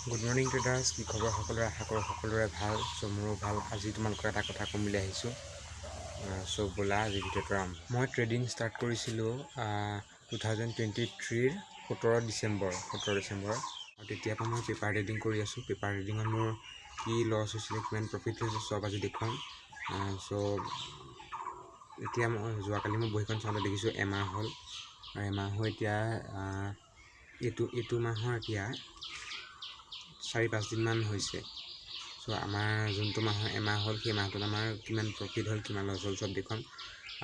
Good morning traders, কি খবৰ সকলোৰে? আশা কৰোঁ সকলোৰে ভাল। চ' মোৰো ভাল। আজি তোমালোকৰ এটা কথা ক'ম বুলি আহিছোঁ। চ' ব'লা আজি ভিডিঅ'টো আৰম্ভ। মই ট্ৰেডিং ষ্টাৰ্ট কৰিছিলোঁ 2023 17 ডিচেম্বৰ আৰু তেতিয়াৰ পৰা মই পেপাৰ ট্ৰেডিং কৰি আছোঁ। পেপাৰ ট্ৰেডিঙত মোৰ কি লছ হৈছিলে, কিমান প্ৰফিট হৈছে, চব আজি দেখুৱাম। চ' এতিয়া মই যোৱাকালি মই বহীখন চাওঁতে দেখিছোঁ এমাহ হ'ল, আৰু এমাহ হৈ এতিয়া এইটো মাহৰ এতিয়া 4-5 দিনমান হৈছে। চ' আমাৰ যোনটো মাহৰ এমাহ হ'ল, সেই মাহটোত আমাৰ কিমান প্ৰফিট হ'ল, কিমান লছ হ'ল, চব দেখুৱাম।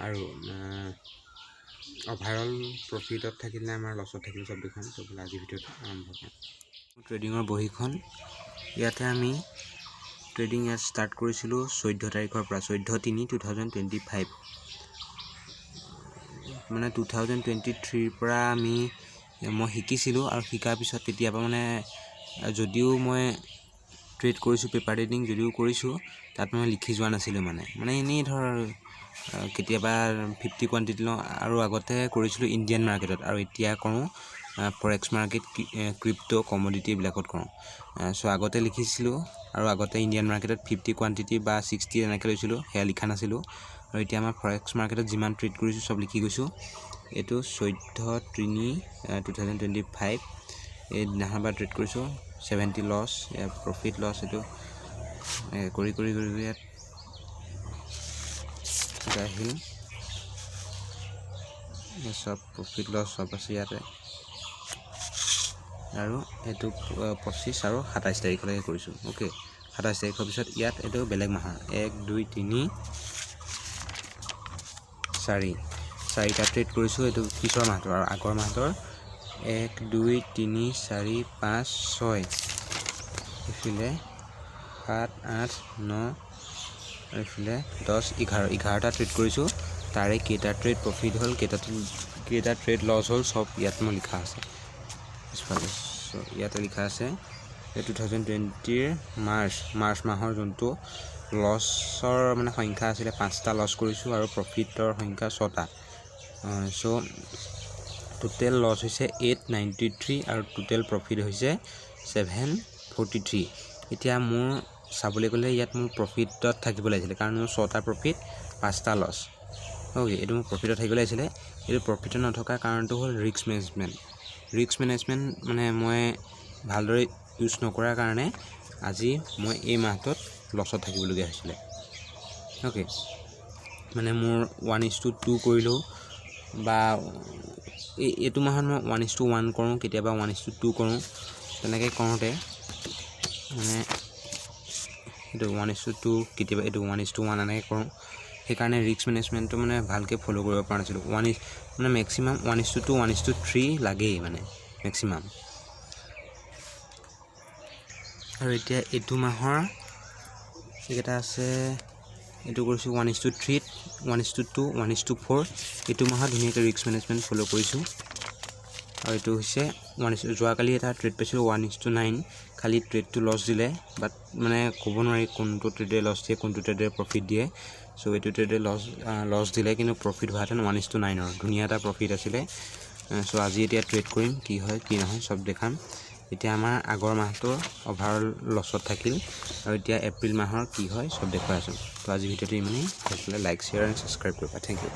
আৰু অভাৰঅল প্ৰফিটত থাকিলে আমাৰ লছত থাকিলে চব দেখুৱাম। ত' বোলে আজি ভিডিঅ'টো আৰম্ভ কৰোঁ। ট্ৰেডিঙৰ বহীখন ইয়াতে আমি ট্ৰেডিং ইয়াত ষ্টাৰ্ট কৰিছিলোঁ 14 তাৰিখৰ পৰা, 14/3/2025 মানে 2023ৰ পৰা মই শিকিছিলোঁ। আৰু শিকাৰ পিছত তেতিয়াৰ পৰা মানে যদিও মই ট্ৰেড কৰিছোঁ, পেপাৰ ট্ৰেডিং যদিও কৰিছোঁ, তাত মই লিখি যোৱা নাছিলোঁ মানে এনেই ধৰ কেতিয়াবা 50 কোৱান্টিটি লওঁ। আৰু আগতে কৰিছিলোঁ ইণ্ডিয়ান মাৰ্কেটত, আৰু এতিয়া কৰোঁ ফৰেক্স মাৰ্কেট, ক্ৰিপ্টো, কমোডিটি এইবিলাকত কৰোঁ। চ' আগতে লিখিছিলোঁ, আৰু আগতে ইণ্ডিয়ান মাৰ্কেটত 50 কোৱান্টিটি বা 60 এনেকৈ লৈছিলোঁ, সেয়া লিখা নাছিলোঁ। আৰু এতিয়া আমাৰ ফৰেক্স মাৰ্কেটত যিমান ট্ৰেড কৰিছোঁ চব লিখি গৈছোঁ। এইটো 14/3/2025 এই দিনাখনৰ পৰা ট্ৰেড কৰিছোঁ। 70 লছ, ইয়াৰ প্ৰফিট লছ। এইটো কৰি ইয়াত আহিল চব প্ৰফিট লছ চব আছে ইয়াতে। আৰু এইটো 25 আৰু 27 তাৰিখলৈকে কৰিছোঁ। অ'কে, 27 তাৰিখৰ পিছত ইয়াত এইটো বেলেগ মাহৰ 1 2 3 4টা ট্ৰেড কৰিছোঁ। এইটো পিছৰ মাহটোৰ, আৰু আগৰ মাহটোৰ 1 2 3 4 5 6 এইফালে 7 8 9 আৰু এইফালে 10 11টা ট্ৰেড কৰিছোঁ। তাৰে কেইটা ট্ৰেড প্ৰফিট হ'ল, কেইটা ট্ৰেড লছ হ'ল, চব ইয়াত মই লিখা আছে পিছফালে। ইয়াতে লিখা আছে 2020ৰ মাৰ্চ মাহৰ যোনটো লছৰ মানে সংখ্যা আছিলে 5টা লছ কৰিছোঁ, আৰু প্ৰফিটৰ সংখ্যা 6টা। চ' টোটেল লছ হৈছে 893, আৰু টোটেল প্ৰফিট হৈছে 743। এতিয়া মোৰ চাবলৈ গ'লে ইয়াত মোৰ প্ৰফিটত থাকিব লাগিছিলে, কাৰণ মোৰ 6টা প্ৰফিট 5টা লছ। অ'কে, এইটো মোৰ প্ৰফিটত থাকিব লাগিছিলে। এইটো প্ৰফিটত নথকাৰ কাৰণটো হ'ল ৰিস্ক মেনেজমেণ্ট মানে মই ভালদৰে ইউজ নকৰাৰ কাৰণে আজি মই এই মাহটোত লছত থাকিবলগীয়া হৈছিলে। অ'কে, মানে মোৰ 1:2 কৰিলোঁ, বা এইটো মাহত মই 1:1 কৰোঁ, কেতিয়াবা 1:2 কৰোঁ। তেনেকৈ কৰোঁতে মানে এইটো 1:2, কেতিয়াবা এইটো 1:1 এনেকৈ কৰোঁ। সেইকাৰণে ৰিস্ক মেনেজমেণ্টটো মানে ভালকৈ ফ'ল' কৰিব পৰা নাছিলোঁ। মানে মেক্সিমাম 1:2 1:3 লাগেই মানে মেক্সিমাম। আৰু এতিয়া এইটো মাহৰ এইকেইটা আছে, এইটো কৰিছোঁ 1:3 1:2 1:4। এইটো মাহত ধুনীয়াকৈ ৰিস্ক মেনেজমেণ্ট ফ'ল' কৰিছোঁ। আৰু এইটো হৈছে যোৱাকালি এটা ট্ৰেড পাইছিলোঁ 1:9, খালি ট্ৰেডটো লছ দিলে, বাট মানে ক'ব নোৱাৰি কোনটো ট্ৰেডে লছ দিয়ে, কোনটো ট্ৰেডে প্ৰফিট দিয়ে। চ' এইটো ট্ৰেডে লছ দিলে, কিন্তু প্ৰফিট হোৱাহেঁতেন 1:9ৰ ধুনীয়া এটা প্ৰফিট আছিলে। চ' আজি এতিয়া ট্ৰেড কৰিম, কি হয় কি নহয় চব দেখাম। এতিয়া আমাৰ আগৰ মাহটোৰ অভাৰঅল লছত থাকিল, আৰু এতিয়া এপ্ৰিল মাহৰ কি হয় চব দেখুৱাই আছোঁ। ত' আজি ভিডিঅ'টো ইমানেই। লাইক, শ্বেয়াৰ এণ্ড ছাবস্ক্ৰাইব কৰিবা। Thank U.